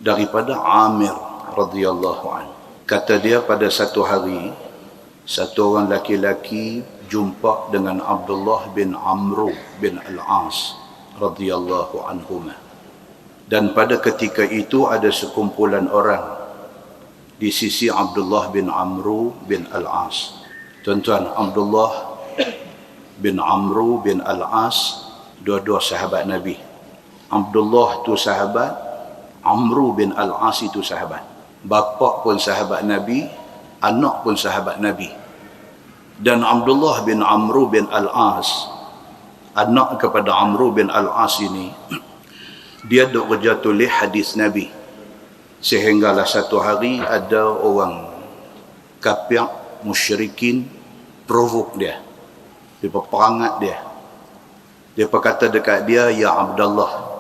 daripada Amir radhiyallahu anhu. Kata dia, pada satu hari satu orang laki-laki jumpa dengan Abdullah bin Amru bin Al-As radhiyallahu anhuma. Dan pada ketika itu ada sekumpulan orang di sisi Abdullah bin Amru bin Al-As. Tuan-tuan, Abdullah bin Amru bin Al-As dua-dua sahabat Nabi. Abdullah tu sahabat, Amru bin Al-As itu sahabat. Bapa pun sahabat Nabi, anak pun sahabat Nabi. Dan Abdullah bin Amru bin Al-As, anak kepada Amru bin Al-As ini, dia duk kerja tulis hadis Nabi. Sehinggalah satu hari ada orang kafir musyrikin provok dia. Dia perangat dia. Dia berkata dekat dia, ya Abdullah,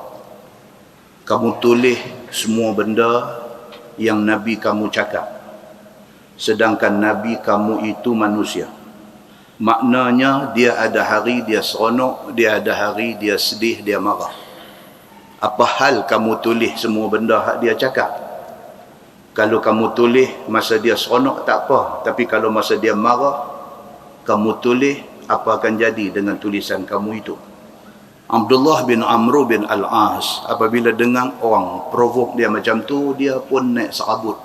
kamu tulis semua benda yang Nabi kamu cakap, sedangkan Nabi kamu itu manusia. Maknanya dia ada hari dia seronok, dia ada hari dia sedih, dia marah. Apa hal kamu tulis semua benda hak dia cakap? Kalau kamu tulis masa dia seronok tak apa, tapi kalau masa dia marah kamu tulis, apa akan jadi dengan tulisan kamu itu? Abdullah bin Amru bin Al-As apabila dengar orang provok dia macam tu, dia pun naik serabut.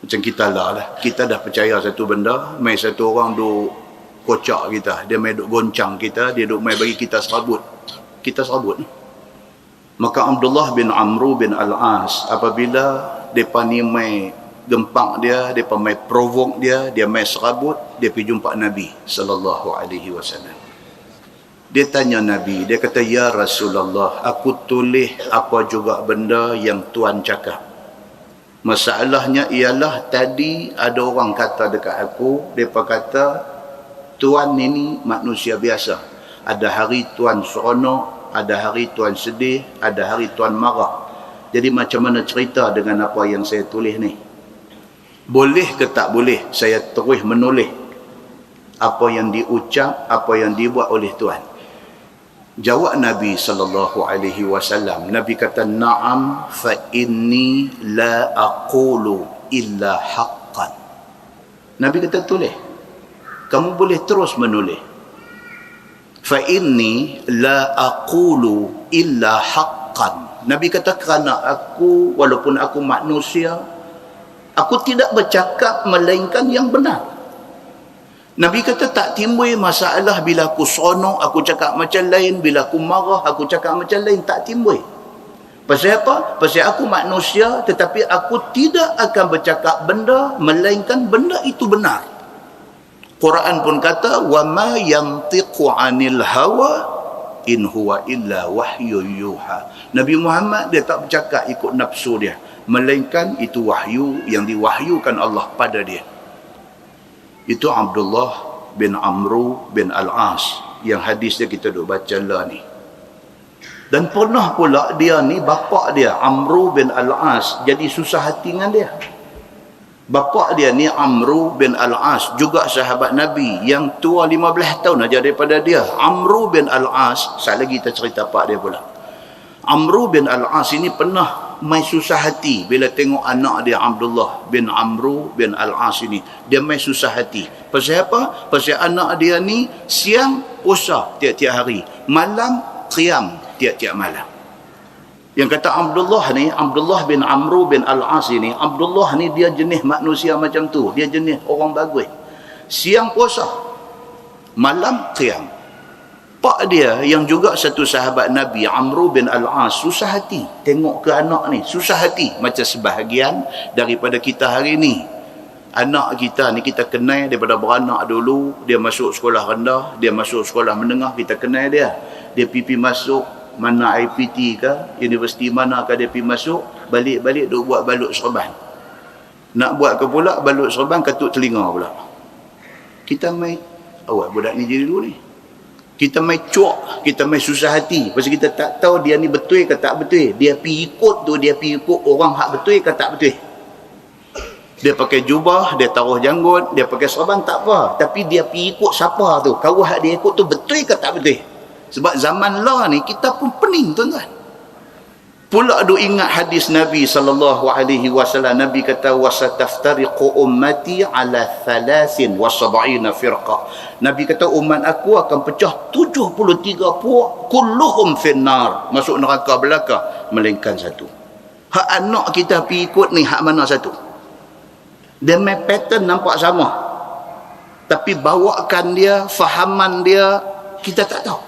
Macam kita lah, kita dah percaya satu benda, mai satu orang duk kocak kita, dia mai duk goncang kita, dia duk mai bagi kita serabut, kita serabut. Maka Abdullah bin Amru bin Al-As apabila depa ni mai gempak dia, depa mai provok dia mai serabut, dia pergi jumpa Nabi sallallahu alaihi wasallam. Dia tanya Nabi, dia kata, ya Rasulullah, aku tulis apa juga benda yang Tuan cakap. Masalahnya ialah tadi ada orang kata dekat aku, mereka kata Tuan ini manusia biasa. Ada hari Tuan seronok, ada hari Tuan sedih, ada hari Tuan marah. Jadi macam mana cerita dengan apa yang saya tulis ni? Boleh ke tak boleh saya terus menulis apa yang diucap, apa yang dibuat oleh Tuan? Jawab Nabi sallallahu alaihi wasallam, Nabi kata, na'am fa inni la aqulu illa haqqan. Nabi kata tulis. Kamu boleh terus menulis. Fa inni la aqulu illa haqqan. Nabi kata kerana aku, walaupun aku manusia, aku tidak bercakap melainkan yang benar. Nabi kata tak timbul masalah bila aku seronok, aku cakap macam lain. Bila aku marah, aku cakap macam lain. Tak timbul. Pasal apa? Pasal aku manusia, tetapi aku tidak akan bercakap benda melainkan benda itu benar. Quran pun kata, وَمَا يَنْطِقُ عَنِ الْهَوَى إِنْ هُوَ إِلَّا وَحْيُ يُوحَى. Nabi Muhammad dia tak bercakap ikut nafsu dia, melainkan itu wahyu yang diwahyukan Allah pada dia. Itu Abdullah bin Amru bin Al-As yang hadis dia kita duk baca lah ni. Dan pernah pula dia ni, bapa dia Amru bin Al-As jadi susah hati dengan dia. Bapa dia ni Amru bin Al-As juga sahabat Nabi yang tua 15 tahun aja daripada dia. Amru bin Al-As, sekali lagi kita cerita pak dia pula. Amru bin Al-As ini pernah mai susah hati bila tengok anak dia Abdullah bin Amru bin Al-As ini. Dia mai susah hati. Pasal apa? Pasal anak dia ni siang puasa tiap-tiap hari, malam qiyam tiap-tiap malam. Yang kata Abdullah ni, Abdullah bin Amru bin Al-As ini, Abdullah ni dia jenis manusia macam tu. Dia jenis orang bagus. Siang puasa, malam qiyam. Pak dia yang juga satu sahabat Nabi, Amru bin Al-As, susah hati tengok ke anak ni, susah hati. Macam sebahagian daripada kita hari ni, anak kita ni kita kenal daripada beranak dulu, dia masuk sekolah rendah, dia masuk sekolah menengah, kita kenal dia pergi masuk mana IPT ke, universiti mana ke dia pergi masuk, balik-balik duk buat balut serban. Nak buat ke pula balut serban katuk telinga pula. Kita mai awak budak ni jadi dulu ni, kita mai cuak, kita mai susah hati pasal kita tak tahu dia ni betul ke tak betul. Dia pergi ikut tu, dia pergi ikut orang hak betul ke tak betul. Dia pakai jubah, dia taruh janggut, dia pakai serban tak apa, tapi dia pergi ikut siapa tu, kawah hak dia ikut tu betul ke tak betul. Sebab zaman lah ni kita pun pening tuan-tuan. Pula ada ingat hadis Nabi sallallahu alaihi wasallam. Nabi kata wasataftariqu ummati ala 73 firqah. Nabi kata umat aku akan pecah 73 puak, kulluhum finnar, masuk neraka belaka melainkan satu. Hak anak kita pergi ikut ni hak mana satu? Dia main pattern nampak sama, tapi bawakan dia, fahaman dia kita tak tahu.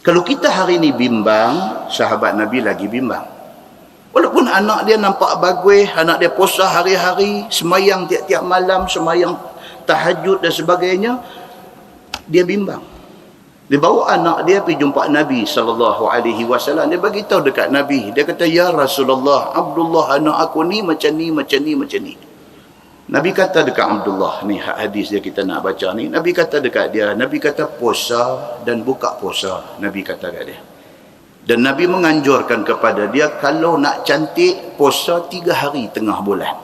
Kalau kita hari ni bimbang, sahabat Nabi lagi bimbang. Walaupun anak dia nampak bagus, anak dia puasa hari-hari, semayang tiap-tiap malam, semayang tahajud dan sebagainya, dia bimbang. Dia bawa anak dia pergi jumpa Nabi SAW. Dia bagi tahu dekat Nabi. Dia kata, ya Rasulullah, Abdullah anak aku ni macam ni, macam ni, macam ni. Nabi kata dekat Abdullah, ni hadis dia kita nak baca ni. Nabi kata dekat dia, Nabi kata puasa dan buka puasa. Nabi kata dekat dia. Dan Nabi menganjurkan kepada dia, kalau nak cantik, puasa 3 hari tengah bulan.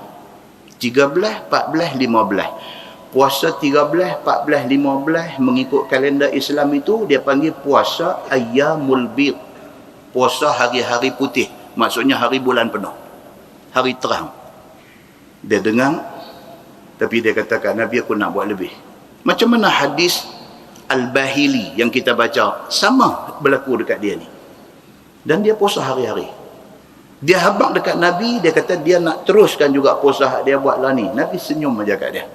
13, 14, 15. Puasa 13, 14, 15 mengikut kalender Islam itu, dia panggil puasa Ayyamul Bid. Puasa hari-hari putih. Maksudnya hari bulan penuh. Hari terang. Dia dengar, tapi dia katakan, Nabi aku nak buat lebih. Macam mana hadis Al-Bahili yang kita baca, sama berlaku dekat dia ni. Dan dia puasa hari-hari. Dia habaq dekat Nabi, dia kata dia nak teruskan juga puasa dia buat lah ni. Nabi senyum aja kat dia.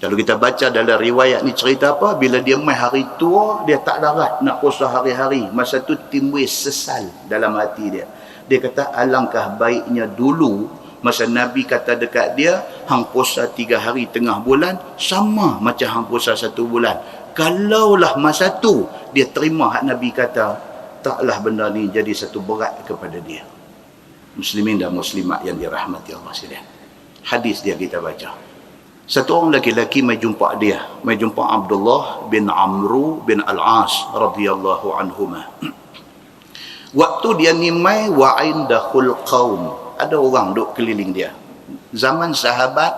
Kalau kita baca dalam riwayat ni cerita apa, bila dia mai hari tua, dia tak darat nak puasa hari-hari. Masa tu timbul sesal dalam hati dia. Dia kata alangkah baiknya dulu masa Nabi kata dekat dia, hang puasa 3 hari tengah bulan, sama macam hang puasa 1 bulan. Kalaulah masa tu, dia terima hak Nabi kata, taklah benda ni jadi satu berat kepada dia. Muslimin dan muslimat yang dirahmati Allah sekalian. Hadis dia kita baca. Satu orang lelaki mai jumpa dia, mai jumpa Abdullah bin Amru bin Al-As radhiyallahu anhuma. Waktu dia ni mai wa indahul qaum, ada orang duk keliling dia. Zaman sahabat,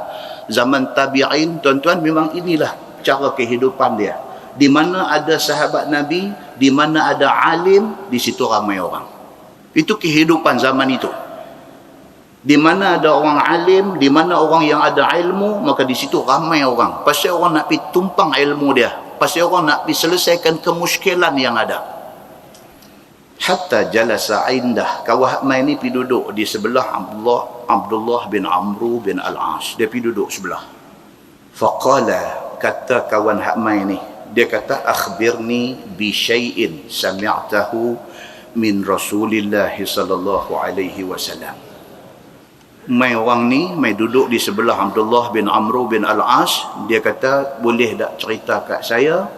zaman tabi'in, tuan-tuan, memang inilah cara kehidupan dia. Di mana ada sahabat Nabi, di mana ada alim, di situ ramai orang. Itu kehidupan zaman itu. Di mana ada orang alim, di mana orang yang ada ilmu, maka di situ ramai orang. Pasal orang nak pergi tumpang ilmu dia. Pasal orang nak pergi selesaikan kemusykilan yang ada. Hatta jalasa indah, kawan mai ni pergi duduk di sebelah Abdullah bin Amru bin Al-As. Dia pergi duduk sebelah. Faqala, kata kawan hak mai ni, dia kata akhbirni bi syai'in sami'tahu min Rasulillah sallallahu alaihi wasallam. Mai orang ni mai duduk di sebelah Abdullah bin Amru bin Al-As. Dia kata, boleh tak cerita kat saya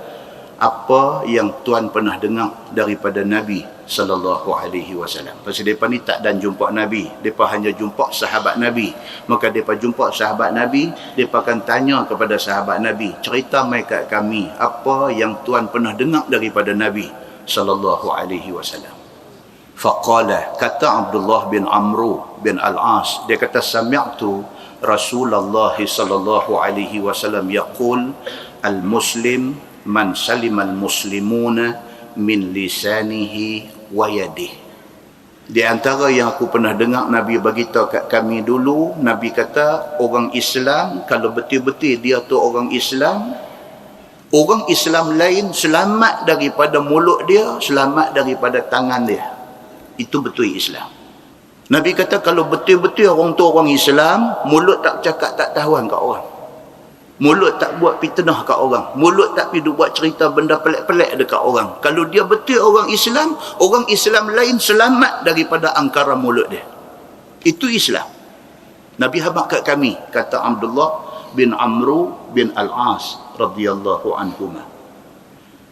apa yang tuan pernah dengar daripada Nabi sallallahu alaihi wasallam. Pasal depa ni tak dan jumpa Nabi, depa hanya jumpa sahabat Nabi. Maka depa jumpa sahabat Nabi, depa akan tanya kepada sahabat Nabi, cerita mai kat kami apa yang tuan pernah dengar daripada Nabi sallallahu alaihi wasallam. Faqala, kata Abdullah bin Amru bin Al-As, dia kata sami'tu Rasulullah sallallahu alaihi wasallam yaqul al-muslim man salimal muslimuna min lisanihi wa yadihi. Di antara yang aku pernah dengar Nabi beritahu kat kami dulu, Nabi kata orang Islam kalau betul-betul dia tu orang Islam lain selamat daripada mulut dia, selamat daripada tangan dia. Itu betul Islam. Nabi kata kalau betul-betul orang tu orang Islam, mulut tak cakap tak tahuan kat orang, mulut tak buat fitnah kat orang, mulut tak pergi buat cerita benda pelik-pelik dekat orang. Kalau dia betul orang Islam lain selamat daripada angkara mulut dia. Itu Islam. Nabi habaq kat kami, kata Abdullah bin Amru bin Al-As radhiyallahu anhuma.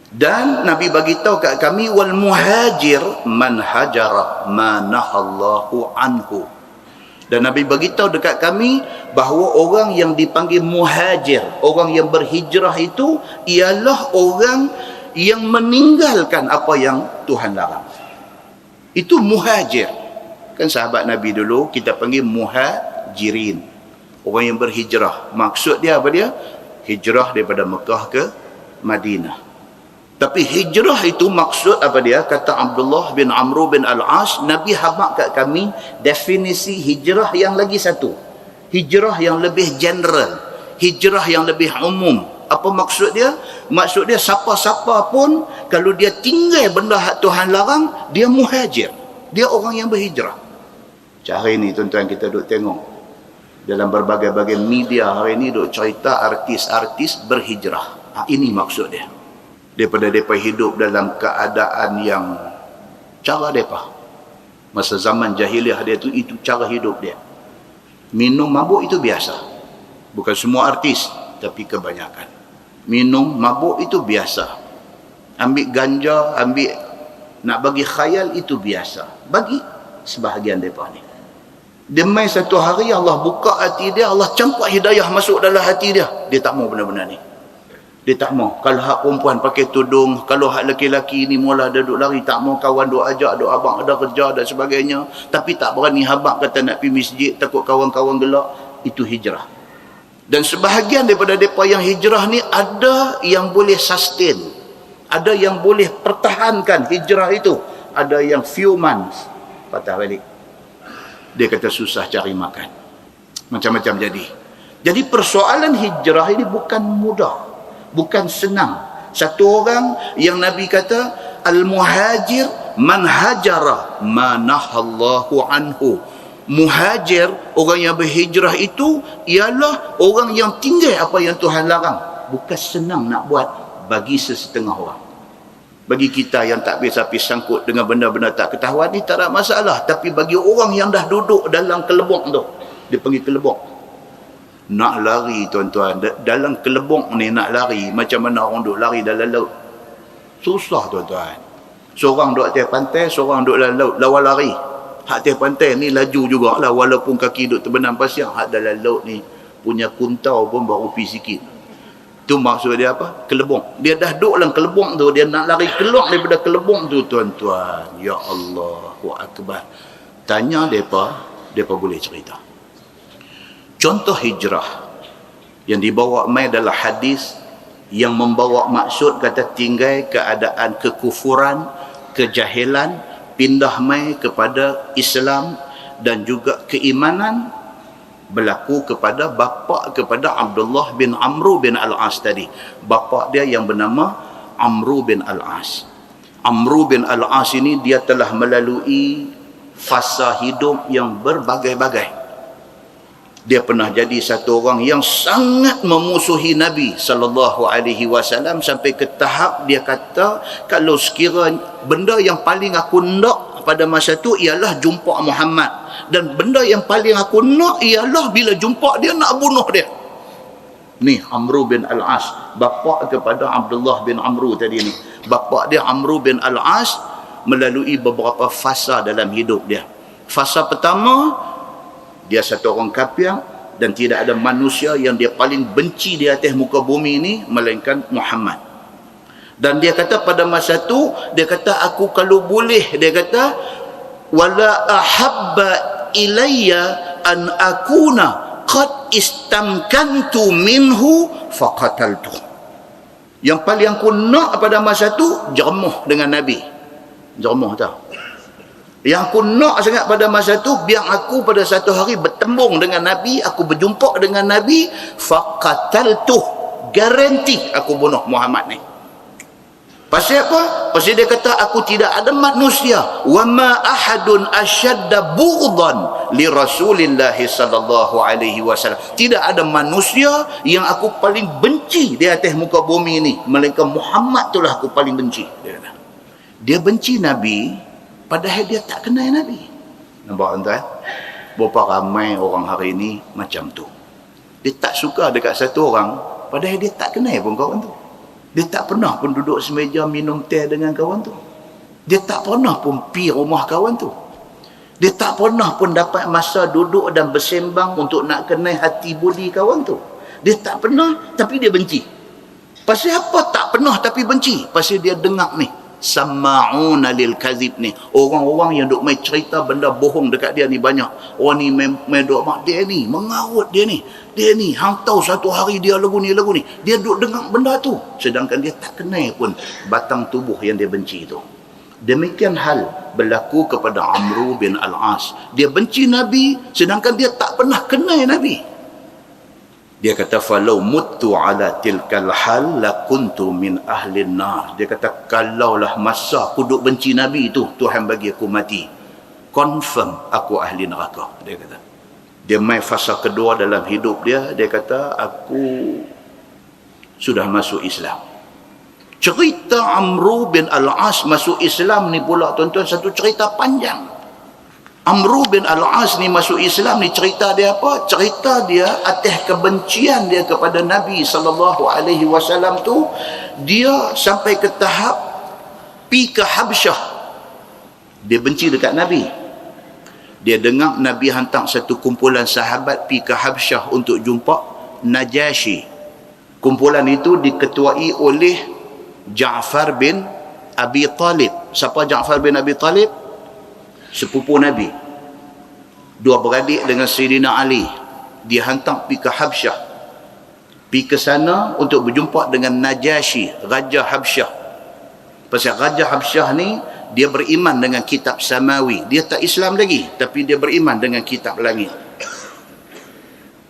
Dan Nabi bagi tahu kat kami, wal muhajir man hajara ma nahallahu anhu. Dan Nabi bagi tahu dekat kami bahawa orang yang dipanggil muhajir, orang yang berhijrah itu ialah orang yang meninggalkan apa yang Tuhan larang. Itu muhajir. Kan sahabat Nabi dulu kita panggil muhajirin, orang yang berhijrah. Maksud dia apa dia? Hijrah daripada Mekah ke Madinah. Tapi hijrah itu maksud apa dia? Kata Abdullah bin Amr bin Al-As, Nabi habaq kat kami definisi hijrah yang lagi satu. Hijrah yang lebih general, hijrah yang lebih umum. Apa maksud dia? Maksud dia siapa-siapa pun kalau dia tinggal benda hak Tuhan larang, dia muhajir. Dia orang yang berhijrah. Hari ini tuan-tuan kita duk tengok dalam berbagai-bagai media hari ini duk cerita artis-artis berhijrah. Ini maksud dia. Daripada mereka hidup dalam keadaan yang cara mereka. Masa zaman jahiliah dia tu, itu cara hidup dia. Minum mabuk itu biasa. Bukan semua artis, tapi kebanyakan. Minum mabuk itu biasa. Ambil ganja, ambil nak bagi khayal itu biasa. Bagi sebahagian mereka ni. Demi satu hari Allah buka hati dia, Allah campak hidayah masuk dalam hati dia. Dia tak mau benda-benda ni. Dia tak mau. Kalau hak perempuan pakai tudung, kalau hak lelaki-lelaki ni mula ada duk lari, tak mau kawan duk ajak, duk abang ada kerja dan sebagainya. Tapi tak berani habaq kata nak pergi masjid, takut kawan-kawan gelak. Itu hijrah. Dan sebahagian daripada mereka yang hijrah ni, ada yang boleh sustain. Ada yang boleh pertahankan hijrah itu. Ada yang few months patah balik. Dia kata susah cari makan. Macam-macam jadi. Jadi persoalan hijrah ini bukan mudah. Bukan senang. Satu orang yang Nabi kata, al-muhajir man hajara ma nahallahu anhu. Muhajir, orang yang berhijrah itu ialah orang yang tinggal apa yang Tuhan larang. Bukan senang nak buat bagi sesetengah orang. Bagi kita yang tak biasa sangkut dengan benda-benda tak ketahuan ni tak ada masalah. Tapi bagi orang yang dah duduk dalam kelebok tu, dia panggil kelebok. Nak lari tuan-tuan, dalam kelebok ni nak lari, macam mana orang duk lari dalam laut? Susah tuan-tuan. Seorang duk atas pantai, seorang duk dalam laut, lawan lari. Hak atas pantai ni laju jugalah, walaupun kaki duk terbenam pasir. Hak dalam laut ni punya kuntau pun baru pergi sikit. Tu maksud dia apa? Kelebong. Dia dah duduk dalam kelebong tu, dia nak lari keluar daripada kelebong tu tuan-tuan. Ya Allahu Akbar. Tanya mereka, mereka boleh cerita. Contoh hijrah yang dibawa mai adalah hadis yang membawa maksud kata tinggal keadaan kekufuran, kejahilan, pindah mai kepada Islam dan juga keimanan berlaku kepada bapa kepada Abdullah bin Amr bin Al-As tadi. Bapa dia yang bernama Amr bin Al-As. Amr bin Al-As ini dia telah melalui fasa hidup yang berbagai-bagai. Dia pernah jadi satu orang yang sangat memusuhi Nabi SAW sampai ke tahap dia kata, kalau sekiranya benda yang paling aku nak pada masa tu ialah jumpa Muhammad, dan benda yang paling aku nak ialah bila jumpa dia nak bunuh dia. Ni Amr bin Al-As, bapa kepada Abdullah bin Amr tadi ni. Bapa dia Amr bin Al-As melalui beberapa fasa dalam hidup dia. Fasa pertama, dia satu orang kafir dan tidak ada manusia yang dia paling benci di atas muka bumi ini melainkan Muhammad. Dan dia kata pada masa tu, dia kata aku kalau boleh, dia kata wala ahabba ilayya an akuna qad istamkantu minhu faqataltu. Yang paling aku nak pada masa tu jeremuh dengan Nabi. Jeremuh tau. Yang aku nak sangat pada masa tu, biar aku pada satu hari bertembung dengan Nabi, aku berjumpa dengan Nabi, faqataltu, garanti aku bunuh Muhammad ni. Pasal apa? Pasal dia kata aku tidak ada manusia wa ma ahadun asyadda bughdan li Rasulillah sallallahu alaihi wasallam. Tidak ada manusia yang aku paling benci di atas muka bumi ini melainkan Muhammad, itulah aku paling benci. Dia benci Nabi padahal dia tak kenal Nabi. Nampak tuan? Berapa ramai orang hari ini macam tu. Dia tak suka dekat satu orang padahal dia tak kenal pun kawan tu. Dia tak pernah pun duduk semeja minum teh dengan kawan tu. Dia tak pernah pun pergi rumah kawan tu. Dia tak pernah pun dapat masa duduk dan bersembang untuk nak kenal hati budi kawan tu. Dia tak pernah, tapi dia benci. Pasal apa tak pernah tapi benci? Pasal dia dengar ni. Samma'una lil kadhib ni, orang-orang yang duk main cerita benda bohong dekat dia ni banyak. Orang ni main duk mak dia ni, mengarut dia ni, hang tahu satu hari dia lagu ni, dia duk dengar benda tu, sedangkan dia tak kenal pun batang tubuh yang dia benci tu. Demikian hal berlaku kepada Amru bin Al-As. Dia benci Nabi sedangkan dia tak pernah kenal Nabi. Dia kata falau muttu ala tilkal hal lakuntu min ahli nar. Dia kata kalaulah masa aku duk benci Nabi itu Tuhan bagi aku mati, confirm aku ahli neraka. Dia kata dia mai fasa kedua dalam hidup dia, dia kata aku sudah masuk Islam. Cerita Amru bin Al-As masuk Islam ni pula tuan-tuan satu cerita panjang. Amru bin Al-As ni masuk Islam ni, cerita dia apa? Cerita dia atas kebencian dia kepada Nabi SAW tu, dia sampai ke tahap pi ke Habsyah. Dia benci dekat Nabi. Dia dengar Nabi hantar satu kumpulan sahabat pi ke Habsyah untuk jumpa Najasyi. Kumpulan itu diketuai oleh Ja'far bin Abi Talib. Siapa Ja'far bin Abi Talib? Sepupu Nabi, dua beradik dengan Sayyidina Ali. Dia hantar pergi ke Habsyah, pergi ke sana untuk berjumpa dengan Najasyi, Raja Habsyah. Pasal Raja Habsyah ni dia beriman dengan kitab Samawi. Dia tak Islam lagi, tapi dia beriman dengan kitab langit.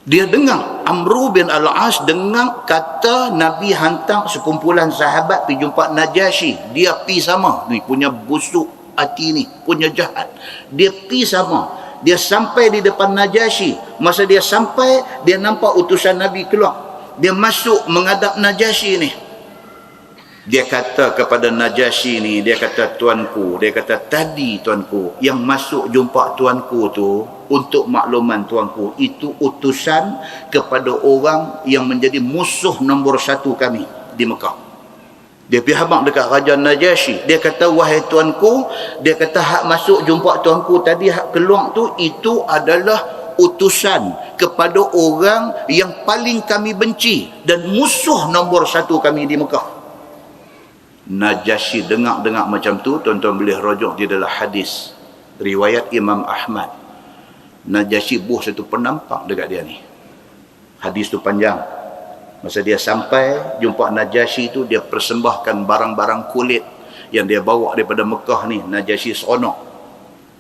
Dia dengar Amru bin Al-As dengar kata Nabi hantar sekumpulan sahabat pergi jumpa Najasyi. Dia pi sama ni, punya busuk hati ni, punya jahat. Dia pi sama. Dia sampai di depan Najasyi. Masa dia sampai, dia nampak utusan Nabi keluar. Dia masuk menghadap Najasyi ni. Dia kata kepada Najasyi ni, dia kata tuanku, dia kata tadi tuanku yang masuk jumpa tuanku tu, untuk makluman tuanku, itu utusan kepada orang yang menjadi musuh nombor satu kami di Mekah. Dia pergi habaq dekat Raja Najasyi. Dia kata wahai tuanku, dia kata hak masuk jumpa tuanku tadi, hak keluar tu, itu adalah utusan kepada orang yang paling kami benci dan musuh nombor satu kami di Mekah. Najasyi dengar macam tu, tuan-tuan boleh rujuk di dalam hadis riwayat Imam Ahmad. Najasyi buh satu penampak dekat dia ni. Hadis tu panjang. Masa dia sampai jumpa Najasyi tu, dia persembahkan barang-barang kulit yang dia bawa daripada Mekah ni. Najasyi seronok.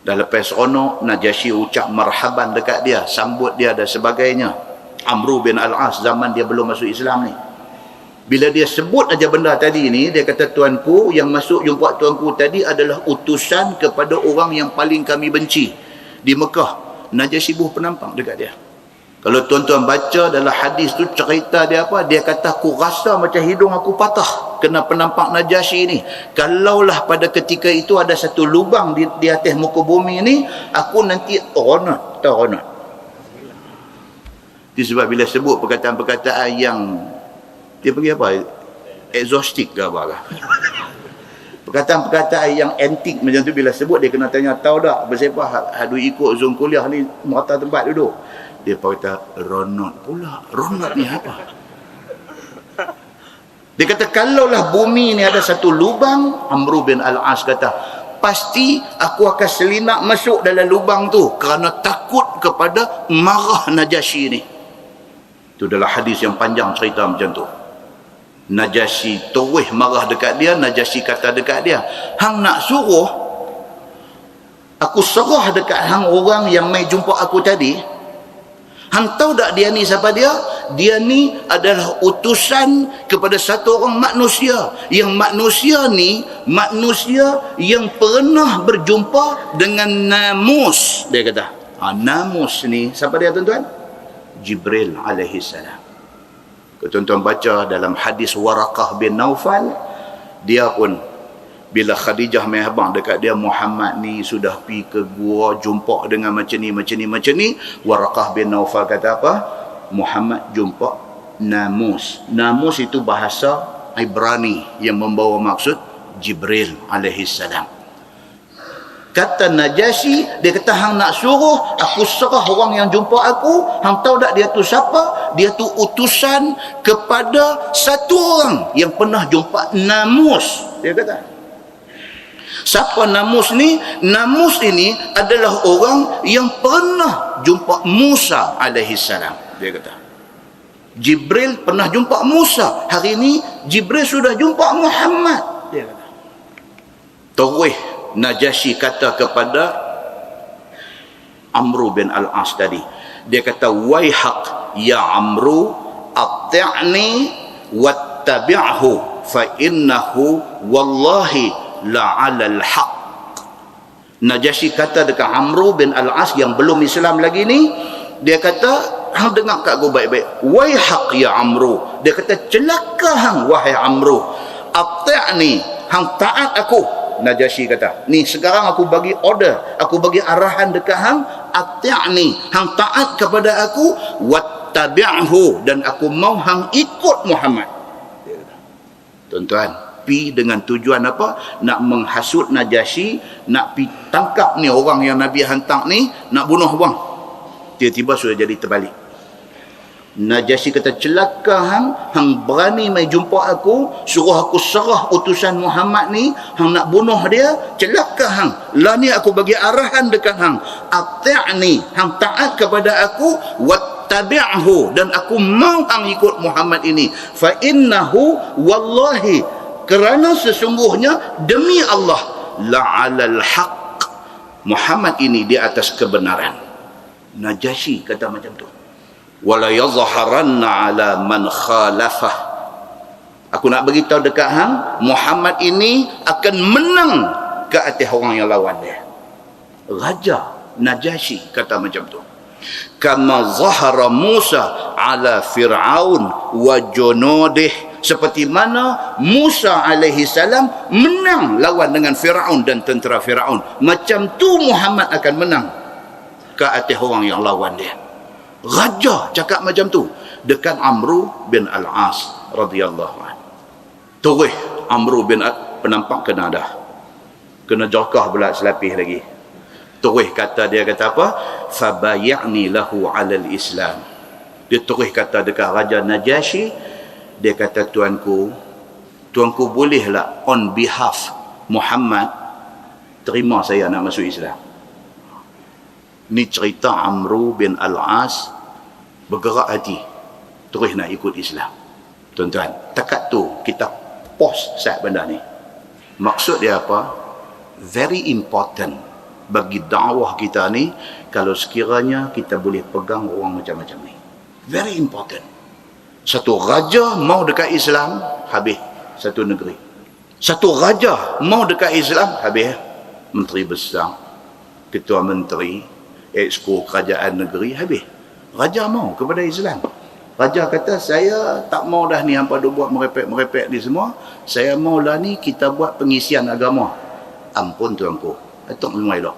Dah lepas seronok, Najasyi ucap marhaban dekat dia, sambut dia dan sebagainya. Amru bin Al-As zaman dia belum masuk Islam ni. Bila dia sebut aja benda tadi ni, dia kata tuanku yang masuk jumpa tuanku tadi adalah utusan kepada orang yang paling kami benci di Mekah. Najasyi buh penampak dekat dia. Kalau tuan-tuan baca dalam hadis tu, cerita dia apa? Dia kata aku rasa macam hidung aku patah kena penampak Najasyi ni. Kalaulah pada ketika itu ada satu lubang di atas muka bumi ni, aku nanti ronat. Itu sebab bila sebut perkataan-perkataan yang dia panggil apa? Exhaustic ke apa ke? Perkataan-perkataan yang antik macam tu, bila sebut dia kena tanya, tahu tak bersepah hadu ikut Zoom kuliah ni merata tempat duduk. Dia kata ronot pula. Ronot ni apa? Dia kata kalaulah bumi ni ada satu lubang, Amru bin Al-As kata pasti aku akan selinap masuk dalam lubang tu kerana takut kepada marah Najasyi ni. Itu adalah hadis yang panjang cerita macam tu. Najasyi terus marah dekat dia. Najasyi kata dekat dia, hang nak suruh aku serah dekat hang orang yang mai jumpa aku tadi? Hang tahu tak dia ni siapa dia? Dia ni adalah utusan kepada satu orang manusia. Yang manusia ni, manusia yang pernah berjumpa dengan Namus. Dia kata, Namus ni, siapa dia tuan-tuan? Jibril alaihi salam. Kalau tuan-tuan baca dalam hadis Waraqah bin Naufal, dia pun bila Khadijah mai habang dekat dia, Muhammad ni sudah pi ke gua jumpa dengan macam ni. Waraqah bin Naufal kata apa? Muhammad jumpa Namus. Namus itu bahasa Ibrani yang membawa maksud Jibril alaihi salam. Kata Najasyi, dia kata hang nak suruh aku serah orang yang jumpa aku. Hang tahu tak dia tu siapa? Dia tu utusan kepada satu orang yang pernah jumpa Namus. Dia kata Siapa Namus ni? Namus ini adalah orang yang pernah jumpa Musa alaihi salam. Dia kata, Jibril pernah jumpa Musa. Hari ini Jibril sudah jumpa Muhammad. Dia kata. Terus Najasyi kata kepada Amru bin Al-As tadi. Dia kata, waihaq ya Amru, ati'ni wattabi'hu fa innahu wallahi la'alal haq. Najasyi kata dekat Amru bin Al-As yang belum Islam lagi ni, dia kata, hang dengar kat aku baik-baik, waihaq ya Amru. Dia kata, celaka hang wahai Amru, ati'ni, hang taat aku. Najasyi kata, ni sekarang aku bagi order, aku bagi arahan dekat hang, ati'ni, hang taat kepada aku, wattabi'hu, dan aku mau hang ikut Muhammad. Tuan-tuan, pi dengan tujuan apa? Nak menghasut Najasyi, nak pi tangkap ni orang yang Nabi hantar ni, nak bunuh bang. Tiba-tiba sudah jadi terbalik. Najasyi kata, celaka hang berani mai jumpa aku, suruh aku serah utusan Muhammad ni, hang nak bunuh dia, celaka hang. Lah ni aku bagi arahan dekat hang, ati'ni, hang taat kepada aku, wattabi'hu, dan aku mau hang ikut Muhammad ini. Fa innahu wallahi, kerana sesungguhnya demi Allah, la'alal haq, Muhammad ini di atas kebenaran. Najasyi kata macam tu. Wala yazharanna ala man khalafah, aku nak beritahu dekat hang, Muhammad ini akan menang ke atas orang yang lawan dia. Raja Najasyi kata macam tu. Kama zahara Musa ala Fir'aun wa junudih, seperti mana Musa alaihi salam menang lawan dengan Fir'aun dan tentera Fir'aun, macam tu Muhammad akan menang ke atas orang yang lawan dia. Raja cakap macam tu dekat Amru bin Al-As radhiyallahu anhu. Terus Amru bin penampak kena dah, kena jokah pula selapis lagi. Terus kata dia, kata apa? Fabayani lahu alal Islam. Dia terus kata dekat Raja Najasyi, dia kata, tuanku bolehlah on behalf Muhammad terima saya nak masuk Islam. Ni cerita Amru bin Al-As bergerak hati, terus nak ikut Islam. Tuan-tuan, takat tu kita pause sat benda ni. Maksud dia apa? Very important bagi dakwah kita ni, kalau sekiranya kita boleh pegang orang macam-macam ni. Very important. Satu raja mau dekat Islam, habis satu negeri. Satu raja mau dekat Islam, habis menteri besar, ketua menteri, exco kerajaan negeri, habis. Raja mau kepada Islam. Raja kata, saya tak mau dah ni hampa duk buat merepek-merepek ni semua. Saya maulah ni kita buat pengisian agama. Ampun tuanku, atuk memang elok.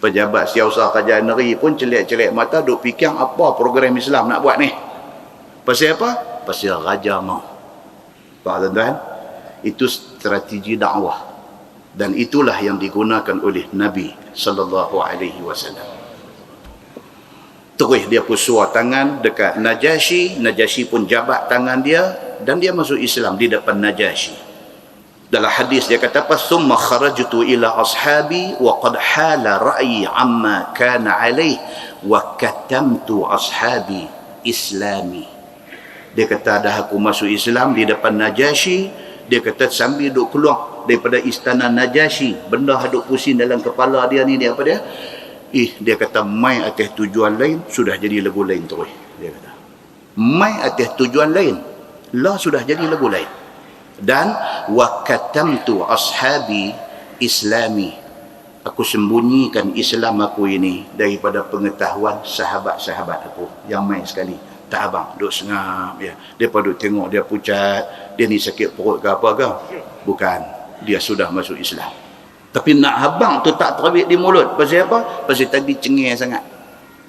Pejabat siasat kerajaan negeri pun celik-celik mata duk fikir apa program Islam nak buat ni. Pasal apa? Pasal raja mau. Faham tuan-tuan? Itu strategi dakwah. Dan itulah yang digunakan oleh Nabi sallallahu alaihi wasallam. Terus dia pusua tangan dekat Najasyi, Najasyi pun jabat tangan dia dan dia masuk Islam di depan Najasyi. Dalam hadis dia kata apa? Summa kharajtu ila ashabi wa qad hala ra'yi amma kana alaih wa katamtu ashabi islami. Dia kata, dah aku masuk Islam di depan Najasyi. Dia kata sambil duk keluar daripada istana Najasyi, benda duk pusing dalam kepala dia ni, dia apa dia? Dia kata, mai atas tujuan lain, sudah jadi lagu lain terus. Dia kata, mai atas tujuan lain, lah sudah jadi lagu lain. Dan wa katamtu ashabi islami, aku sembunyikan Islam aku ini daripada pengetahuan sahabat-sahabat aku yang main sekali. Tak abang, duk sengap ya. Dia duk tengok dia pucat, dia ni sakit perut ke apa ke? Bukan, dia sudah masuk Islam. Tapi nak abang tu tak terbit di mulut. Pasal apa? Pasal tadi cengih sangat.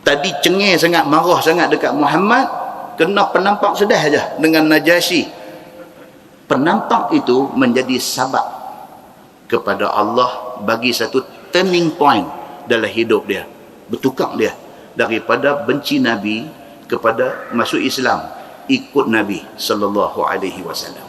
Tadi cengih sangat, marah sangat dekat Muhammad, kena penampak sedah aja dengan Najasyi. Penampak itu menjadi sabab kepada Allah bagi satu turning point dalam hidup dia. Bertukar dia daripada benci Nabi kepada masuk Islam, ikut Nabi sallallahu alaihi wasallam.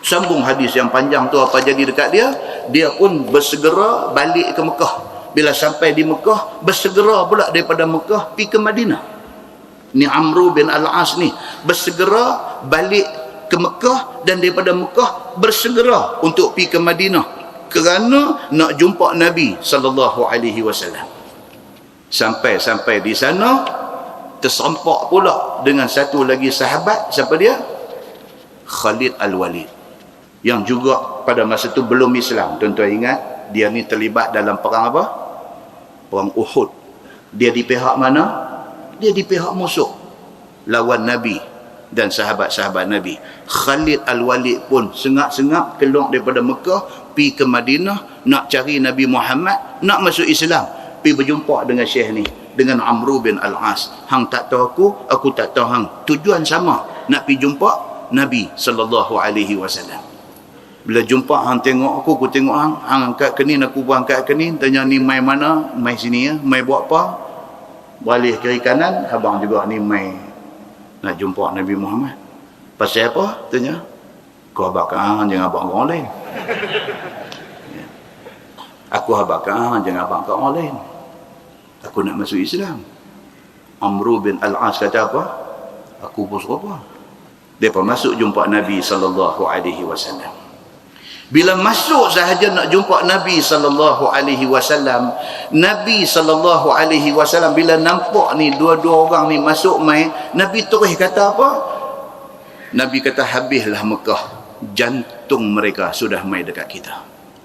Sambung hadis yang panjang tu, apa jadi dekat dia? dia pun bersegera balik ke Mekah. Bila sampai di Mekah, bersegera pula daripada Mekah pergi ke Madinah. Ni Amru bin Al-As ni bersegera balik ke Mekah, dan daripada Mekah bersegera untuk pergi ke Madinah kerana nak jumpa Nabi sallallahu alaihi wasallam. Sampai di sana tersampak pula dengan satu lagi sahabat. Siapa dia? Khalid Al-Walid, yang juga pada masa itu belum Islam. Tuan-tuan ingat, dia ni terlibat dalam perang apa? Perang Uhud. Dia di pihak mana? Dia di pihak musuh, lawan Nabi dan sahabat-sahabat Nabi. Khalid Al-Walid pun sengap-sengap keluar daripada Mekah pergi ke Madinah nak cari Nabi Muhammad, nak masuk Islam. Pergi berjumpa dengan Syekh ni, dengan Amru bin Al-As. Hang tak tahu aku tak tahu hang. Tujuan sama, nak pergi jumpa Nabi sallallahu alaihi wasallam. Bila jumpa hang tengok aku tengok hang. Hang angkat kenin, aku pun angkat kenin. Tanya ni mai mana? Mai sini ya. Mai buat apa? Balik kiri kanan, abang juga ni mai nak jumpa Nabi Muhammad. Pasal apa? Tanya. Kau abang jangan abang orang lain. Aku abang jangan abang orang lain. Aku nak masuk Islam. Amru bin Al-As kata apa? Aku pun serupa. Mereka masuk jumpa Nabi sallallahu alaihi wasallam. Bila masuk sahaja nak jumpa Nabi sallallahu alaihi wasallam, Nabi sallallahu alaihi wasallam bila nampak ni dua-dua orang ni masuk mai, Nabi terus kata apa? Nabi kata, habislah Mekah, jantung mereka sudah mai dekat kita.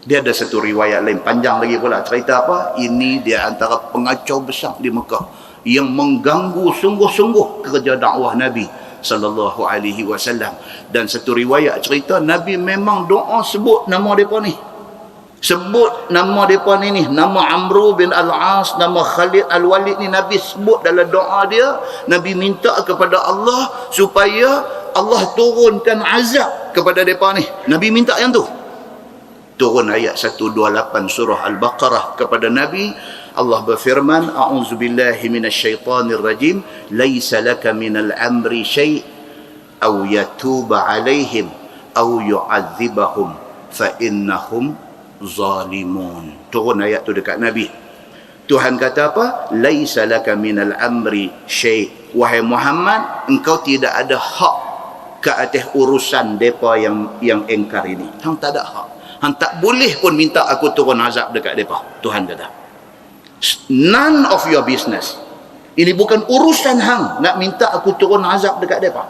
Dia ada satu riwayat lain panjang lagi pula cerita apa? Ini dia antara pengacau besar di Mekah yang mengganggu sungguh-sungguh kerja dakwah Nabi sallallahu alaihi wasallam. Dan satu riwayat cerita Nabi memang doa sebut nama depa ni. Sebut nama depa ni, nama Amru bin Al-As, nama Khalid Al-Walid ni Nabi sebut dalam doa dia. Nabi minta kepada Allah supaya Allah turunkan azab kepada depa ni. Nabi minta yang tu. Turun ayat 128 surah Al-Baqarah kepada Nabi. Allah berfirman, a'udzubillahi minasyaitanir rajim, laisa laka minal amri syai' aw yatuba 'alaihim aw yu'adzibahum fa innahum zalimun. Turun ayat tu dekat Nabi. Tuhan kata apa? Laisa laka minal amri syai'. Wahai Muhammad, engkau tidak ada hak ke atas urusan depa yang engkar ini. Hang tak ada hak. Hang tak boleh pun minta aku turun azab dekat depa. Tuhan kata, none of your business. Ini bukan urusan hang nak minta aku turun azab dekat depa.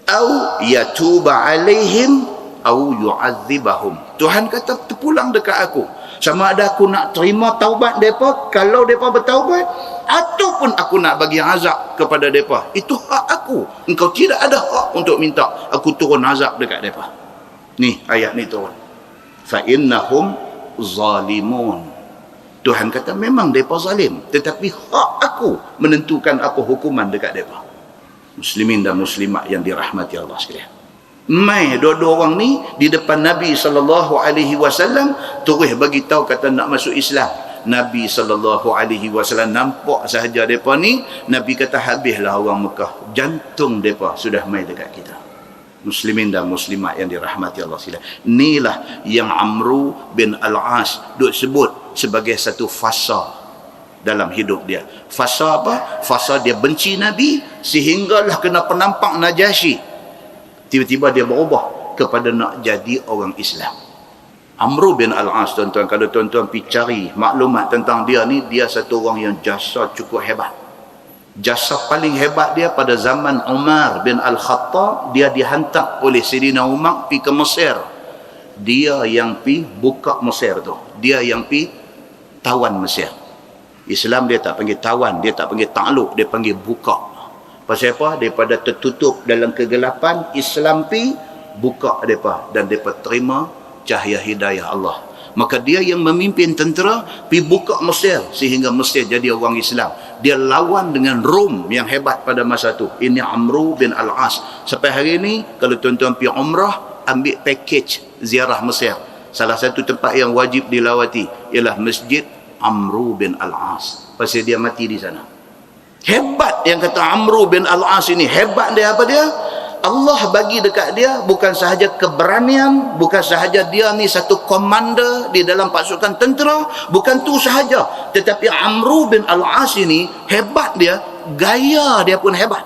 Au yatuba alaihim au yu'adzibahum. Tuhan kata terpulang dekat aku, sama ada aku nak terima taubat depa kalau depa bertaubat, ataupun aku nak bagi azab kepada depa. Itu hak aku. Engkau tidak ada hak untuk minta aku turun azab dekat depa. Ni ayat ni turun. Fa innahum zalimun. Tuhan kata memang mereka zalim, tetapi hak aku menentukan apa hukuman dekat mereka. Muslimin dan muslimat yang dirahmati Allah sekalian. Mai dua-dua orang ni di depan Nabi SAW terus bagi tahu kata nak masuk Islam. Nabi SAW nampak sahaja mereka ni, Nabi kata habislah orang Mekah, jantung mereka sudah mai dekat kita. Muslimin dan muslimat yang dirahmati Allah sekalian. Inilah yang Amru bin Al-As duk sebut sebagai satu fasa dalam hidup dia. Fasa apa? Fasa dia benci Nabi sehinggalah kena penampak Najasyi. Tiba-tiba dia berubah kepada nak jadi orang Islam. Amru bin Al-As, tuan-tuan, kalau tuan-tuan pergi cari maklumat tentang dia ni, dia satu orang yang jasa cukup hebat. Jasa paling hebat dia pada zaman Umar bin Al-Khattab, dia dihantar oleh Sayyidina Umar pergi ke Mesir. Dia yang pergi buka Mesir tu. Dia yang pergi tawan Mesir. Islam dia tak panggil tawan, dia tak panggil takluk, dia panggil buka. Pasal apa? Daripada tertutup dalam kegelapan, Islam pergi buka mereka dan mereka terima cahaya hidayah Allah. Maka dia yang memimpin tentera pergi buka Mesir sehingga Mesir jadi orang Islam. Dia lawan dengan Rom yang hebat pada masa tu. Ini Amru bin Al-As. Sampai hari ini kalau tuan-tuan pergi umrah, ambil package ziarah Mesir, salah satu tempat yang wajib dilawati ialah Masjid Amru bin Al-As. Pasal dia mati di sana. Hebat yang kata Amru bin Al-As ini. Hebat dia apa dia? Allah bagi dekat dia bukan sahaja keberanian, bukan sahaja dia ni satu komander di dalam pasukan tentera, bukan tu sahaja, tetapi Amru bin Al-As ini hebat dia, gaya dia pun hebat.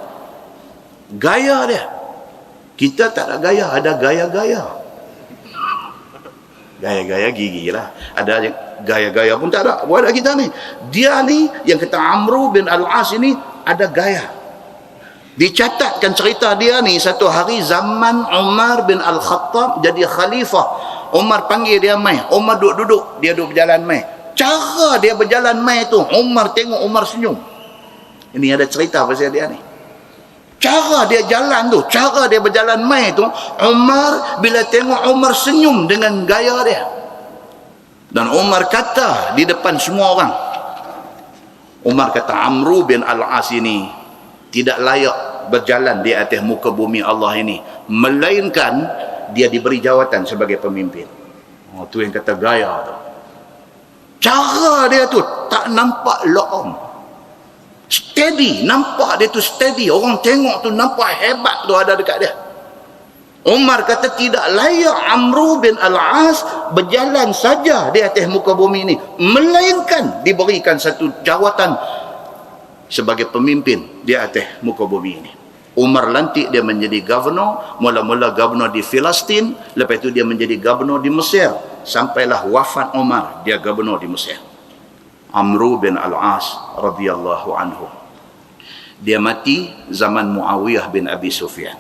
Gaya dia. Kita tak ada gaya, ada gaya-gaya. Gaya-gaya gigi lah. Ada gaya-gaya pun tak ada. Buat kita ni. Dia ni yang kata Amru bin Al-As ini ada gaya. Dicatatkan cerita dia ni, satu hari zaman Umar bin Al-Khattab jadi khalifah. Umar panggil dia mai. Umar duduk-duduk, dia duduk berjalan mai. Cara dia berjalan mai tu, Umar tengok Umar senyum. Ini ada cerita pasal dia ni. Cara dia jalan tu, cara dia berjalan mai tu, Umar bila tengok Umar senyum dengan gaya dia. Dan Umar kata di depan semua orang, Umar kata Amru bin Al-As ini tidak layak berjalan di atas muka bumi Allah ini, melainkan dia diberi jawatan sebagai pemimpin. Tu yang kata gaya tu. Cara dia tu tak nampak loom, steady, nampak dia tu steady. Orang tengok tu nampak hebat tu ada dekat dia. Umar kata tidak layak Amru bin Al-As berjalan saja di atas muka bumi ini, melainkan diberikan satu jawatan sebagai pemimpin di atas muka bumi ini. Umar lantik dia menjadi governor, mula-mula governor di Palestin, lepas itu dia menjadi governor di Mesir, sampailah wafat Umar dia governor di Mesir. Amru bin Al-As radhiyallahu anhu, dia mati zaman Muawiyah bin Abi Sufyan.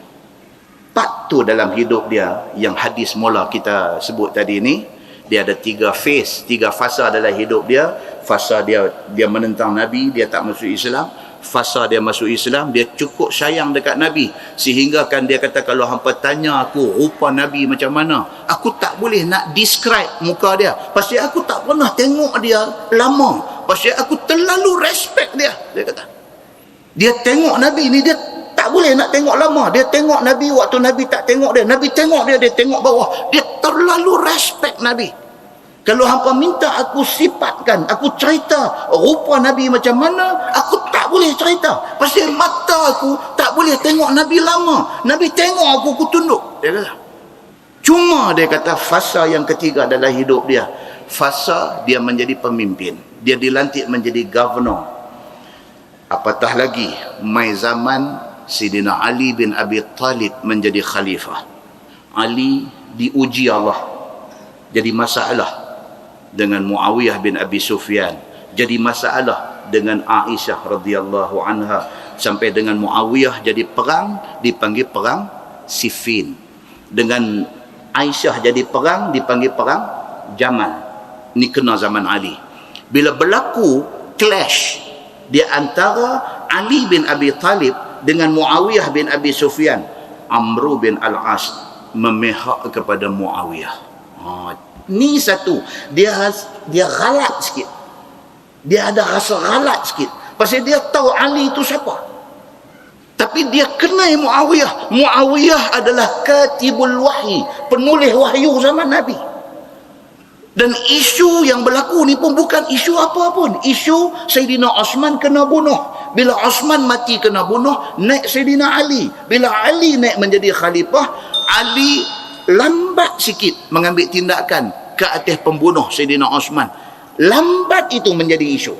Part tu dalam hidup dia yang hadis mula kita sebut tadi ni, dia ada 3 phase, 3 fasa dalam hidup dia. Fasa dia menentang Nabi, dia tak masuk Islam. Fasa dia masuk Islam, dia cukup sayang dekat Nabi, sehingga kan dia kata kalau hampa tanya aku rupa Nabi macam mana, aku tak boleh nak describe muka dia, pasal aku tak pernah tengok dia lama, pasal aku terlalu respect dia. Dia kata dia tengok Nabi ni, dia tak boleh nak tengok lama. Dia tengok Nabi waktu Nabi tak tengok dia, Nabi tengok dia, dia tengok bawah. Dia terlalu respect Nabi. Kalau hampa minta aku sifatkan, aku cerita rupa Nabi macam mana, aku tak boleh cerita. Pasal mata aku tak boleh tengok Nabi lama. Nabi tengok aku tunduk. Dia kata. Cuma dia kata fasa yang ketiga dalam hidup dia, fasa dia menjadi pemimpin. Dia dilantik menjadi governor. Apatah lagi, mai zaman Sayyidina Ali bin Abi Talib menjadi khalifah. Ali diuji Allah. Jadi masalah dengan Muawiyah bin Abi Sufyan, jadi masalah dengan Aisyah radhiyallahu anha, sampai dengan Muawiyah jadi perang, dipanggil perang Siffin. Dengan Aisyah jadi perang, dipanggil perang Jamal. Ni kena zaman Ali. Bila berlaku clash di antara Ali bin Abi Talib dengan Muawiyah bin Abi Sufyan, Amru bin Al-As memihak kepada Muawiyah. Ni satu, dia galat sikit, dia ada rasa galat sikit, pasal dia tahu Ali itu siapa, tapi dia kenal Muawiyah. Muawiyah adalah katibul wahyi, penulis wahyu zaman Nabi. Dan isu yang berlaku ni pun bukan isu apa pun, isu Sayyidina Osman kena bunuh. Bila Osman mati kena bunuh, naik Sayyidina Ali. Bila Ali naik menjadi khalifah, Ali lambat sikit mengambil tindakan ke atas pembunuh Sayyidina Osman. Lambat itu menjadi isu.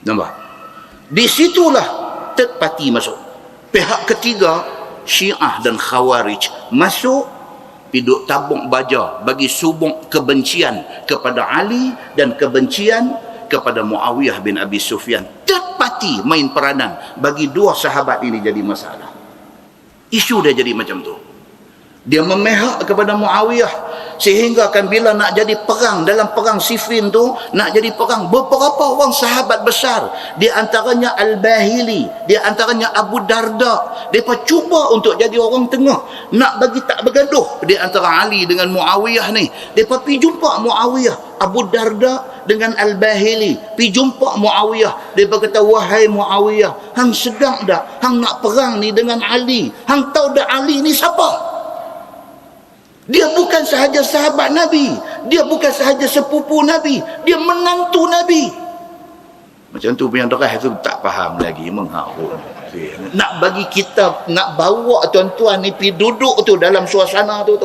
Nampak? Di situlah third party masuk. Pihak ketiga, Syiah dan Khawarij masuk, piduk tabung baja bagi subung kebencian kepada Ali dan kebencian kepada Muawiyah bin Abi Sufyan. Third party main peranan bagi dua sahabat ini jadi masalah. Isu dia jadi macam tu. Dia memihak kepada Muawiyah, sehingga kan bila nak jadi perang, dalam perang Siffin tu nak jadi perang, beberapa orang sahabat besar, di antaranya Al-Bahili, di antaranya Abu Darda, mereka cuba untuk jadi orang tengah, nak bagi tak bergaduh di antara Ali dengan Muawiyah ni. Mereka pergi jumpa Muawiyah, Abu Darda dengan Al-Bahili pergi jumpa Muawiyah. Dia berkata, wahai Muawiyah, hang sedang tak hang nak perang ni dengan Ali? Hang tahu dah Ali ni siapa? Dia bukan sahaja sahabat Nabi, dia bukan sahaja sepupu Nabi, dia menantu Nabi. Macam tu punya derah tu tak faham lagi, mengharung. Nak bagi kita, nak bawa tuan-tuan ni pergi duduk tu dalam suasana tu.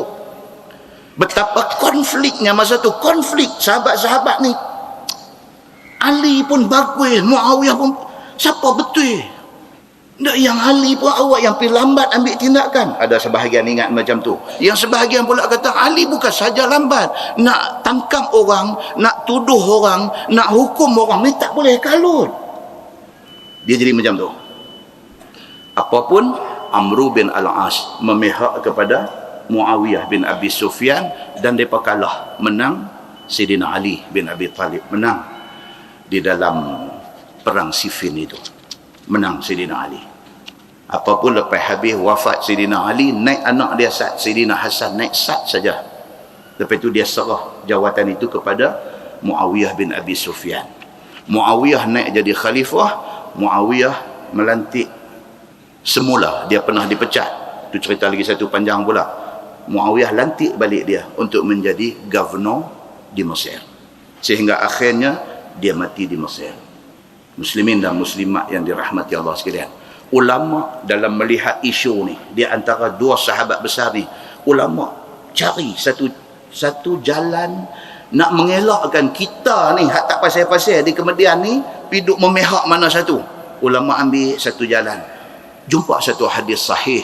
Betapa konfliknya masa tu. Konflik sahabat-sahabat ni. Ali pun bagus, Muawiyah pun. Siapa betul? Tak, yang Ali pun awak yang pergi lambat ambil tindakan. Ada sebahagian ingat macam tu. Yang sebahagian pula kata Ali bukan saja lambat. Nak tangkap orang, nak tuduh orang, nak hukum orang ni tak boleh kalut. Dia jadi macam tu. Apapun Amru bin Al-As memihak kepada Muawiyah bin Abi Sufyan dan mereka kalah, menang Sayyidina Ali bin Abi Talib, menang di dalam perang Siffin itu, menang Sayyidina Ali. Apapun lepas habis wafat Sayyidina Ali, naik anak dia Sa'd, Sayyidina Hasan, naik Sa'd saja. Lepas itu dia serah jawatan itu kepada Muawiyah bin Abi Sufyan. Muawiyah naik jadi khalifah. Muawiyah melantik, semula dia pernah dipecat, itu cerita lagi satu panjang pula. Muawiyah lantik balik dia untuk menjadi governor di Mesir, sehingga akhirnya dia mati di Mesir. Muslimin dan muslimat yang dirahmati Allah sekalian, ulama dalam melihat isu ni, di antara dua sahabat besar ni, ulama cari satu jalan nak mengelakkan kita ni hak tak pasal-pasal di kemudian ni piduk memihak mana satu. Ulama ambil satu jalan, jumpa satu hadis sahih,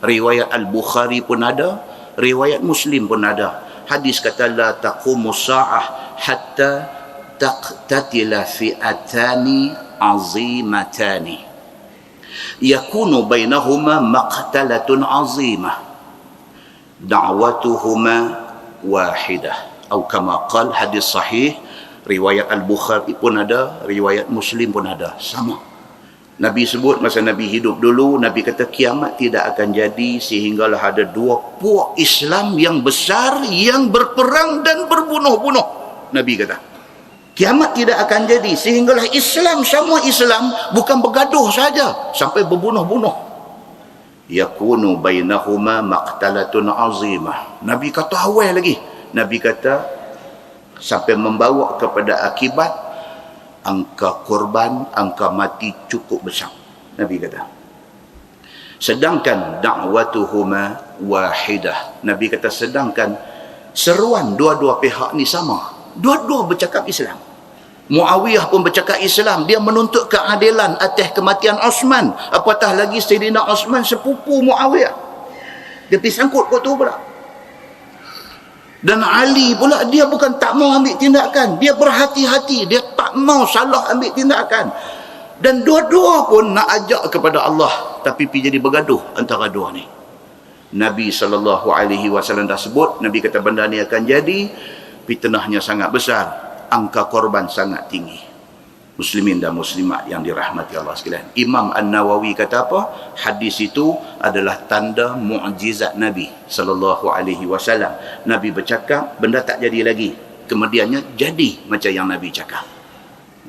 riwayat Al-Bukhari pun ada, riwayat Muslim pun ada. Hadis kata la taqumus sa'ah hatta taqtatila fi'atani azimatani yakunu bainahuma maqtalatun azimah da'watuhuma wahidah, atau kama qal. Hadis sahih, riwayat Al-Bukhari pun ada, riwayat Muslim pun ada, sama. Nabi sebut masa Nabi hidup dulu, Nabi kata kiamat tidak akan jadi sehinggalah ada dua puak Islam yang besar yang berperang dan berbunuh-bunuh. Nabi kata kiamat tidak akan jadi sehinggalah Islam, semua Islam bukan bergaduh saja sampai berbunuh-bunuh. Yakunu bainahuma maqtalatun azimah. Nabi kata awal lagi, Nabi kata sampai membawa kepada akibat angka korban, angka mati cukup besar. Nabi kata. Sedangkan da'watuhuma wahidah. Nabi kata sedangkan seruan dua-dua pihak ni sama. Dua-dua bercakap Islam. Muawiyah pun bercakap Islam. Dia menuntut keadilan atas kematian Osman. Apatah lagi Sayyidina Osman sepupu Muawiyah. Dia pergi sangkut kot tu pula. Dan Ali pula dia bukan tak mau ambil tindakan, dia berhati-hati, dia tak mau salah ambil tindakan. Dan dua-dua pun nak ajak kepada Allah, tapi pergi jadi bergaduh antara dua ni. Nabi SAW dah sebut, Nabi kata benda ni akan jadi, fitnahnya sangat besar, angka korban sangat tinggi. Muslimin dan muslimat yang dirahmati Allah sekalian, Imam An-Nawawi kata apa? Hadis itu adalah tanda mukjizat Nabi SAW. Nabi bercakap, benda tak jadi lagi, kemudiannya jadi macam yang Nabi cakap.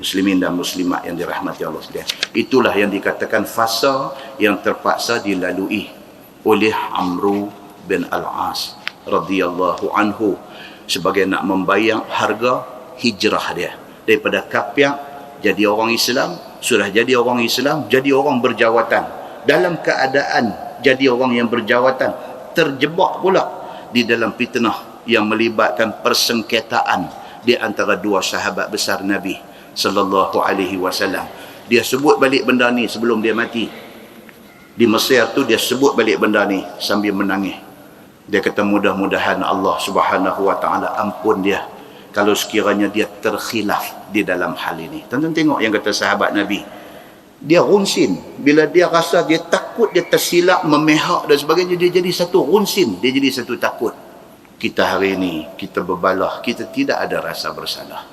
Muslimin dan muslimat yang dirahmati Allah sekalian, itulah yang dikatakan fasa yang terpaksa dilalui oleh Amru bin Al-As radhiyallahu anhu sebagai nak membayar harga hijrah dia daripada kafir jadi orang Islam. Sudah jadi orang Islam, jadi orang berjawatan. Dalam keadaan jadi orang yang berjawatan, terjebak pula di dalam fitnah yang melibatkan persengketaan di antara dua sahabat besar Nabi sallallahu alaihi wasallam. Dia sebut balik benda ni sebelum dia mati. Di Mesir tu dia sebut balik benda ni sambil menangis. Dia kata mudah-mudahan Allah Subhanahu wa taala ampun dia kalau sekiranya dia terkhilaf di dalam hal ini. Tonton tengok yang kata sahabat Nabi. Dia runsin. Bila dia rasa dia takut, dia tersilap, memihak dan sebagainya, dia jadi satu runsin. Dia jadi satu takut. Kita hari ini, kita berbalah, kita tidak ada rasa bersalah.